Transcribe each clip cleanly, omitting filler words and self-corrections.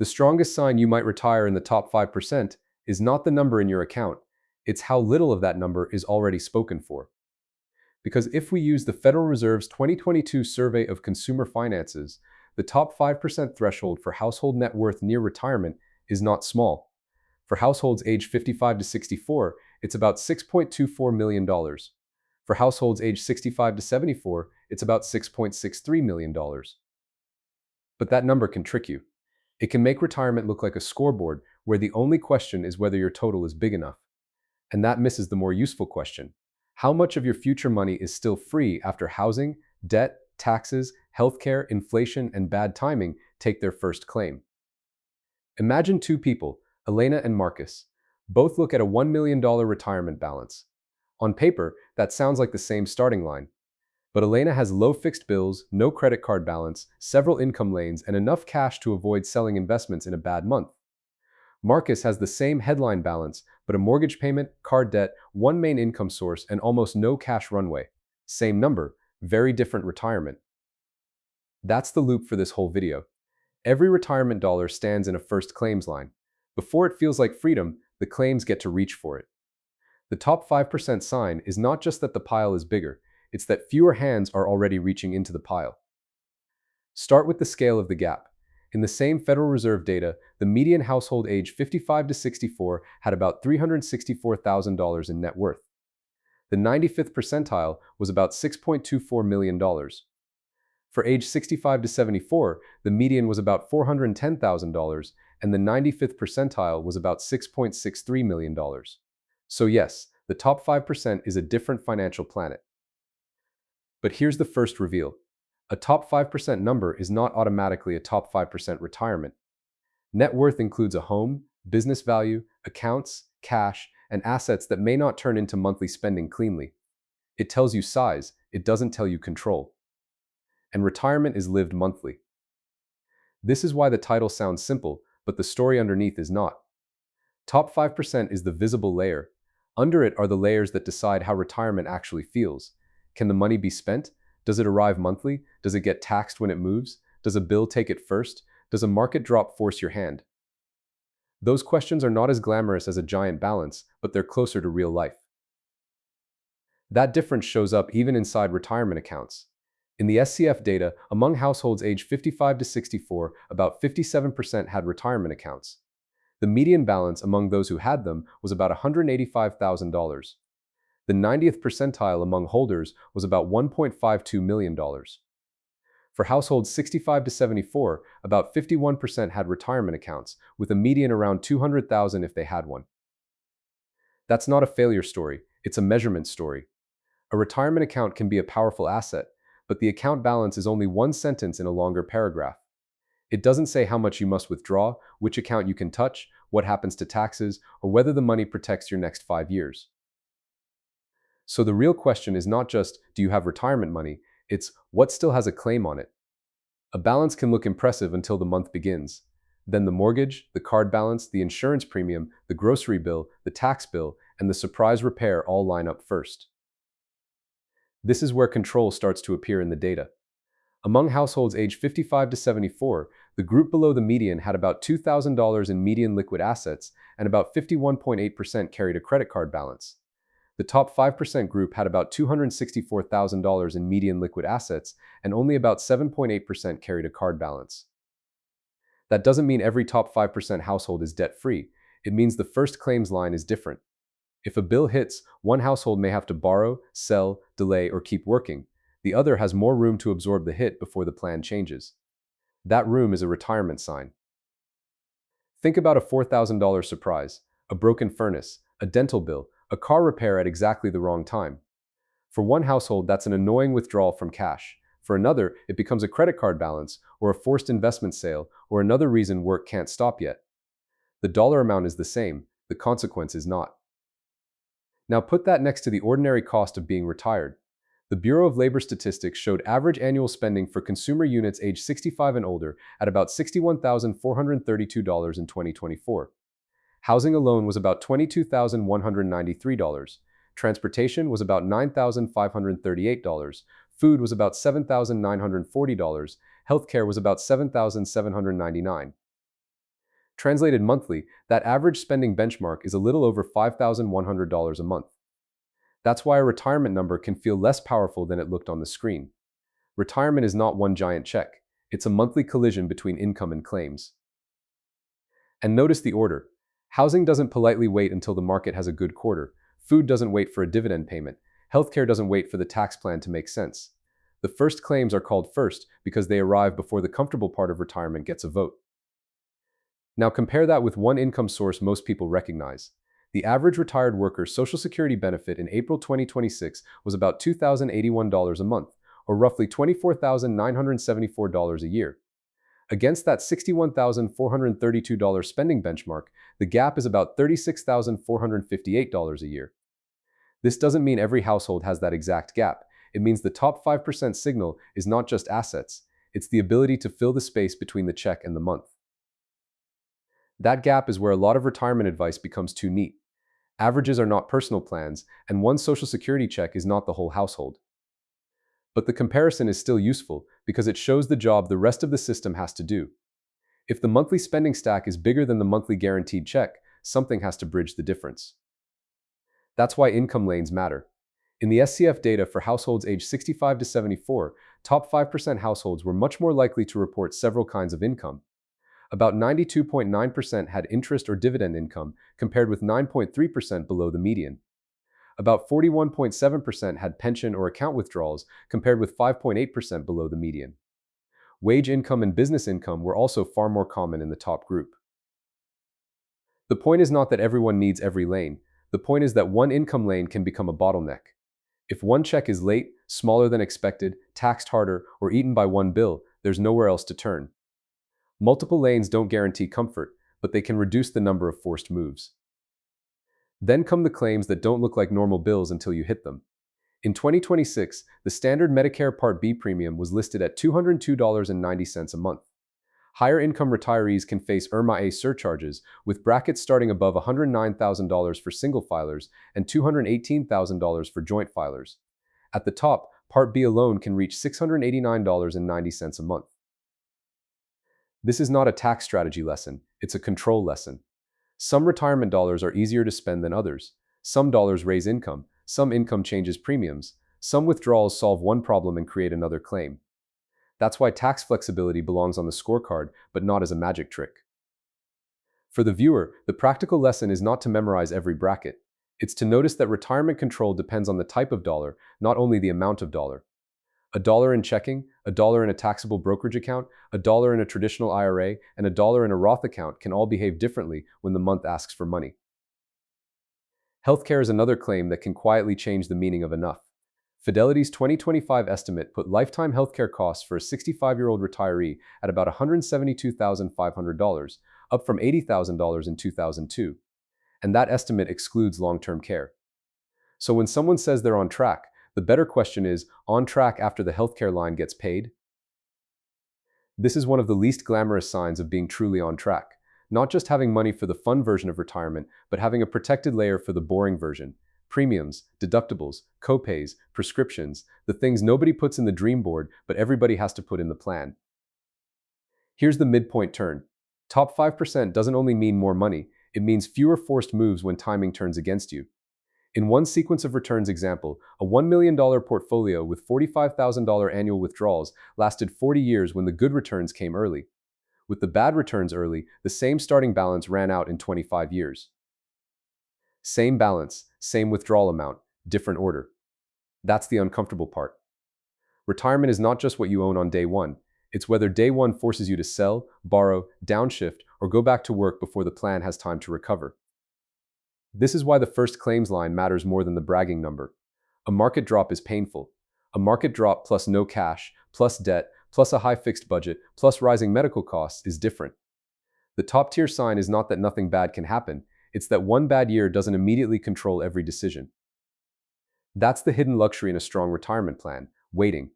The strongest sign you might retire in the top 5% is not the number in your account, it's how little of that number is already spoken for. Because if we use the Federal Reserve's 2022 Survey of Consumer Finances, the top 5% threshold for household net worth near retirement is not small. For households aged 55 to 64, it's about $6.24 million. For households aged 65 to 74, it's about $6.63 million. But that number can trick you. It can make retirement look like a scoreboard where the only question is whether your total is big enough. And that misses the more useful question. How much of your future money is still free after housing, debt, taxes, healthcare, inflation, and bad timing take their first claim? Imagine two people, Elena and Marcus. Both look at a $1 million retirement balance. On paper, that sounds like the same starting line. But Elena has low fixed bills, no credit card balance, several income lanes, and enough cash to avoid selling investments in a bad month. Marcus has the same headline balance, but a mortgage payment, card debt, one main income source, and almost no cash runway. Same number, very different retirement. That's the loop for this whole video. Every retirement dollar stands in a first claims line. Before it feels like freedom, the claims get to reach for it. The top 5% sign is not just that the pile is bigger, it's that fewer hands are already reaching into the pile. Start with the scale of the gap. In the same Federal Reserve data, the median household age 55 to 64 had about $364,000 in net worth. The 95th percentile was about $6.24 million. For age 65 to 74, the median was about $410,000, and the 95th percentile was about $6.63 million. So yes, the top 5% is a different financial planet. But here's the first reveal. A top 5% number is not automatically a top 5% retirement. Net worth includes a home, business value, accounts, cash, and assets that may not turn into monthly spending cleanly. It tells you size, it doesn't tell you control. And retirement is lived monthly. This is why the title sounds simple, but the story underneath is not. Top 5% is the visible layer. Under it are the layers that decide how retirement actually feels. Can the money be spent? Does it arrive monthly? Does it get taxed when it moves? Does a bill take it first? Does a market drop force your hand? Those questions are not as glamorous as a giant balance, but they're closer to real life. That difference shows up even inside retirement accounts. In the SCF data, among households aged 55 to 64, about 57% had retirement accounts. The median balance among those who had them was about $185,000. The 90th percentile among holders was about $1.52 million. For households 65 to 74, about 51% had retirement accounts, with a median around $200,000 if they had one. That's not a failure story, it's a measurement story. A retirement account can be a powerful asset, but the account balance is only one sentence in a longer paragraph. It doesn't say how much you must withdraw, which account you can touch, what happens to taxes, or whether the money protects your next 5 years. So the real question is not just, do you have retirement money? It's, what still has a claim on it? A balance can look impressive until the month begins. Then the mortgage, the card balance, the insurance premium, the grocery bill, the tax bill, and the surprise repair all line up first. This is where control starts to appear in the data. Among households aged 55 to 74, the group below the median had about $2,000 in median liquid assets, and about 51.8% carried a credit card balance. The top 5% group had about $264,000 in median liquid assets, and only about 7.8% carried a card balance. That doesn't mean every top 5% household is debt-free. It means the first claims line is different. If a bill hits, one household may have to borrow, sell, delay, or keep working. The other has more room to absorb the hit before the plan changes. That room is a retirement sign. Think about a $4,000 surprise, a broken furnace, a dental bill, a car repair at exactly the wrong time. For one household, that's an annoying withdrawal from cash. For another, it becomes a credit card balance, or a forced investment sale, or another reason work can't stop yet. The dollar amount is the same, the consequence is not. Now put that next to the ordinary cost of being retired. The Bureau of Labor Statistics showed average annual spending for consumer units aged 65 and older at about $61,432 in 2024. Housing alone was about $22,193. Transportation was about $9,538. Food was about $7,940. Healthcare was about $7,799. Translated monthly, that average spending benchmark is a little over $5,100 a month. That's why a retirement number can feel less powerful than it looked on the screen. Retirement is not one giant check. It's a monthly collision between income and claims. And notice the order. Housing doesn't politely wait until the market has a good quarter. Food doesn't wait for a dividend payment. Healthcare doesn't wait for the tax plan to make sense. The first claims are called first because they arrive before the comfortable part of retirement gets a vote. Now compare that with one income source most people recognize. The average retired worker's Social Security benefit in April 2026 was about $2,081 a month, or roughly $24,974 a year. Against that $61,432 spending benchmark, the gap is about $36,458 a year. This doesn't mean every household has that exact gap. It means the top 5% signal is not just assets, it's the ability to fill the space between the check and the month. That gap is where a lot of retirement advice becomes too neat. Averages are not personal plans, and one Social Security check is not the whole household. But the comparison is still useful because it shows the job the rest of the system has to do. If the monthly spending stack is bigger than the monthly guaranteed check, something has to bridge the difference. That's why income lanes matter. In the SCF data for households aged 65 to 74, top 5% households were much more likely to report several kinds of income. About 92.9% had interest or dividend income, compared with 9.3% below the median. About 41.7% had pension or account withdrawals, compared with 5.8% below the median. Wage income and business income were also far more common in the top group. The point is not that everyone needs every lane. The point is that one income lane can become a bottleneck. If one check is late, smaller than expected, taxed harder, or eaten by one bill, there's nowhere else to turn. Multiple lanes don't guarantee comfort, but they can reduce the number of forced moves. Then come the claims that don't look like normal bills until you hit them. In 2026, the standard Medicare Part B premium was listed at $202.90 a month. Higher income retirees can face IRMA surcharges, with brackets starting above $109,000 for single filers and $218,000 for joint filers. At the top, Part B alone can reach $689.90 a month. This is not a tax strategy lesson, it's a control lesson. Some retirement dollars are easier to spend than others. Some dollars raise income, some income changes premiums, some withdrawals solve one problem and create another claim. That's why tax flexibility belongs on the scorecard, but not as a magic trick. For the viewer, the practical lesson is not to memorize every bracket. It's to notice that retirement control depends on the type of dollar, not only the amount of dollar. $1 in checking, $1 in a taxable brokerage account, $1 in a traditional IRA, and $1 in a Roth account can all behave differently when the month asks for money. Healthcare is another claim that can quietly change the meaning of enough. Fidelity's 2025 estimate put lifetime healthcare costs for a 65-year-old retiree at about $172,500, up from $80,000 in 2002. And that estimate excludes long-term care. So when someone says they're on track, the better question is, on track after the healthcare line gets paid? This is one of the least glamorous signs of being truly on track. Not just having money for the fun version of retirement, but having a protected layer for the boring version. Premiums, deductibles, copays, prescriptions, the things nobody puts in the dream board, but everybody has to put in the plan. Here's the midpoint turn. Top 5% doesn't only mean more money, it means fewer forced moves when timing turns against you. In one sequence of returns example, a $1 million portfolio with $45,000 annual withdrawals lasted 40 years when the good returns came early. With the bad returns early, the same starting balance ran out in 25 years. Same balance, same withdrawal amount, different order. That's the uncomfortable part. Retirement is not just what you own on day one. It's whether day one forces you to sell, borrow, downshift, or go back to work before the plan has time to recover. This is why the first claims line matters more than the bragging number. A market drop is painful. A market drop plus no cash, plus debt, plus a high fixed budget, plus rising medical costs is different. The top tier sign is not that nothing bad can happen, it's that one bad year doesn't immediately control every decision. That's the hidden luxury in a strong retirement plan, waiting.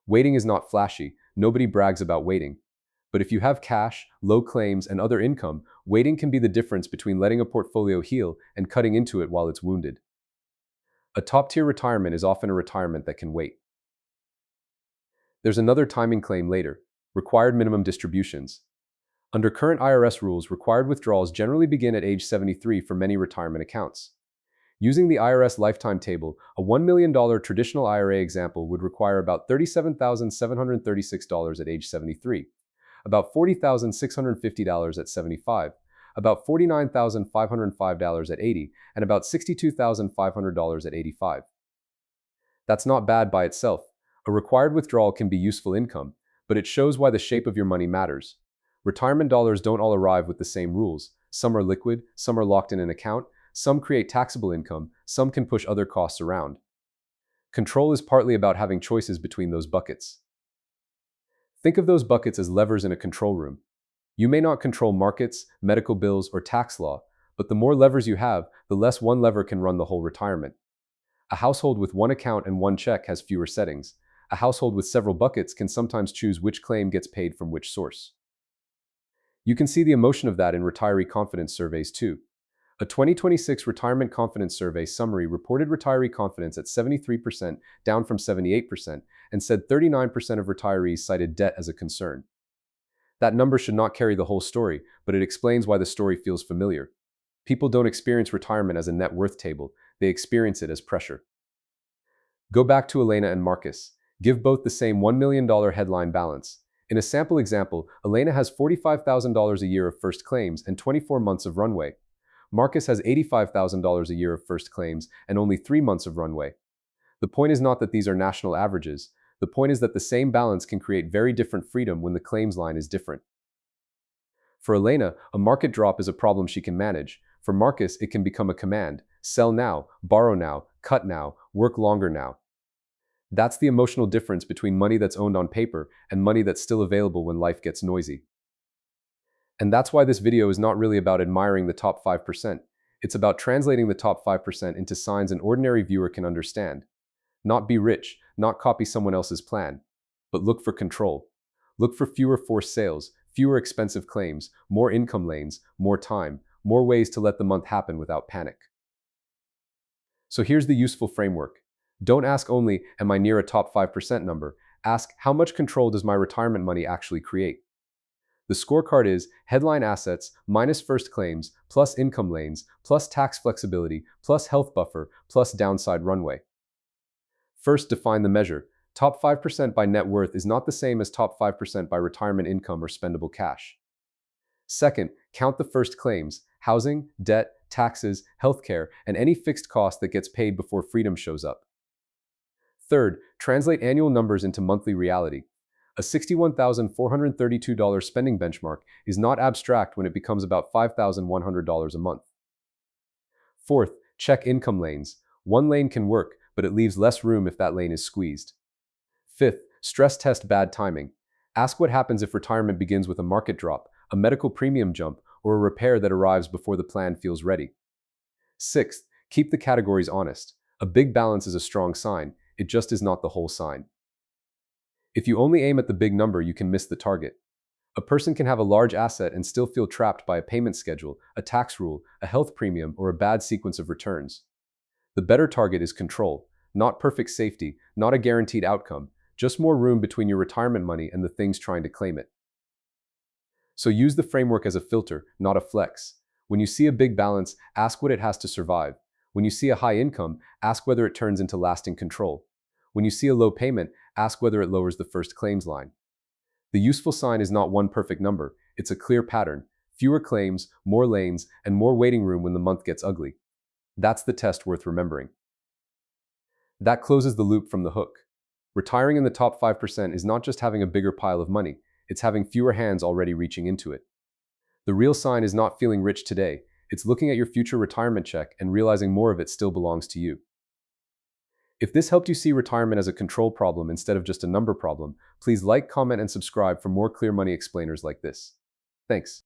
Waiting is not flashy, nobody brags about waiting. But if you have cash, low claims, and other income, waiting can be the difference between letting a portfolio heal and cutting into it while it's wounded. A top-tier retirement is often a retirement that can wait. There's another timing claim later, required minimum distributions. Under current IRS rules, required withdrawals generally begin at age 73 for many retirement accounts. Using the IRS lifetime table, a $1 million traditional IRA example would require about $37,736 at age 73, about $40,650 at 75, about $49,505 at 80, and about $62,500 at 85. That's not bad by itself. A required withdrawal can be useful income, but it shows why the shape of your money matters. Retirement dollars don't all arrive with the same rules. Some are liquid, some are locked in an account, some create taxable income, some can push other costs around. Control is partly about having choices between those buckets. Think of those buckets as levers in a control room. You may not control markets, medical bills, or tax law, but the more levers you have, the less one lever can run the whole retirement. A household with one account and one check has fewer settings. A household with several buckets can sometimes choose which claim gets paid from which source. You can see the emotion of that in retiree confidence surveys too. A 2026 Retirement Confidence Survey summary reported retiree confidence at 73%, down from 78%, and said 39% of retirees cited debt as a concern. That number should not carry the whole story, but it explains why the story feels familiar. People don't experience retirement as a net worth table, they experience it as pressure. Go back to Elena and Marcus. Give both the same $1 million headline balance. In a sample example, Elena has $45,000 a year of first claims and 24 months of runway. Marcus has $85,000 a year of first claims and only 3 months of runway. The point is not that these are national averages. The point is that the same balance can create very different freedom when the claims line is different. For Elena, a market drop is a problem she can manage. For Marcus, it can become a command. Sell now, borrow now, cut now, work longer now. That's the emotional difference between money that's owned on paper and money that's still available when life gets noisy. And that's why this video is not really about admiring the top 5%. It's about translating the top 5% into signs an ordinary viewer can understand. Not be rich, not copy someone else's plan, but look for control. Look for fewer forced sales, fewer expensive claims, more income lanes, more time, more ways to let the month happen without panic. So here's the useful framework. Don't ask only, am I near a top 5% number? Ask, how much control does my retirement money actually create? The scorecard is headline assets minus first claims, plus income lanes, plus tax flexibility, plus health buffer, plus downside runway. First, define the measure. Top 5% by net worth is not the same as top 5% by retirement income or spendable cash. Second, count the first claims: housing, debt, taxes, healthcare, and any fixed cost that gets paid before freedom shows up. Third, translate annual numbers into monthly reality. A $61,432 spending benchmark is not abstract when it becomes about $5,100 a month. Fourth, check income lanes. One lane can work, but it leaves less room if that lane is squeezed. Fifth, stress test bad timing. Ask what happens if retirement begins with a market drop, a medical premium jump, or a repair that arrives before the plan feels ready. Sixth, keep the categories honest. A big balance is a strong sign, it just is not the whole sign. If you only aim at the big number, you can miss the target. A person can have a large asset and still feel trapped by a payment schedule, a tax rule, a health premium, or a bad sequence of returns. The better target is control, not perfect safety, not a guaranteed outcome, just more room between your retirement money and the things trying to claim it. So use the framework as a filter, not a flex. When you see a big balance, ask what it has to survive. When you see a high income, ask whether it turns into lasting control. When you see a low payment, ask whether it lowers the first claims line. The useful sign is not one perfect number, it's a clear pattern. Fewer claims, more lanes, and more waiting room when the month gets ugly. That's the test worth remembering. That closes the loop from the hook. Retiring in the top 5% is not just having a bigger pile of money, it's having fewer hands already reaching into it. The real sign is not feeling rich today, it's looking at your future retirement check and realizing more of it still belongs to you. If this helped you see retirement as a control problem instead of just a number problem, please like, comment, and subscribe for more clear money explainers like this. Thanks.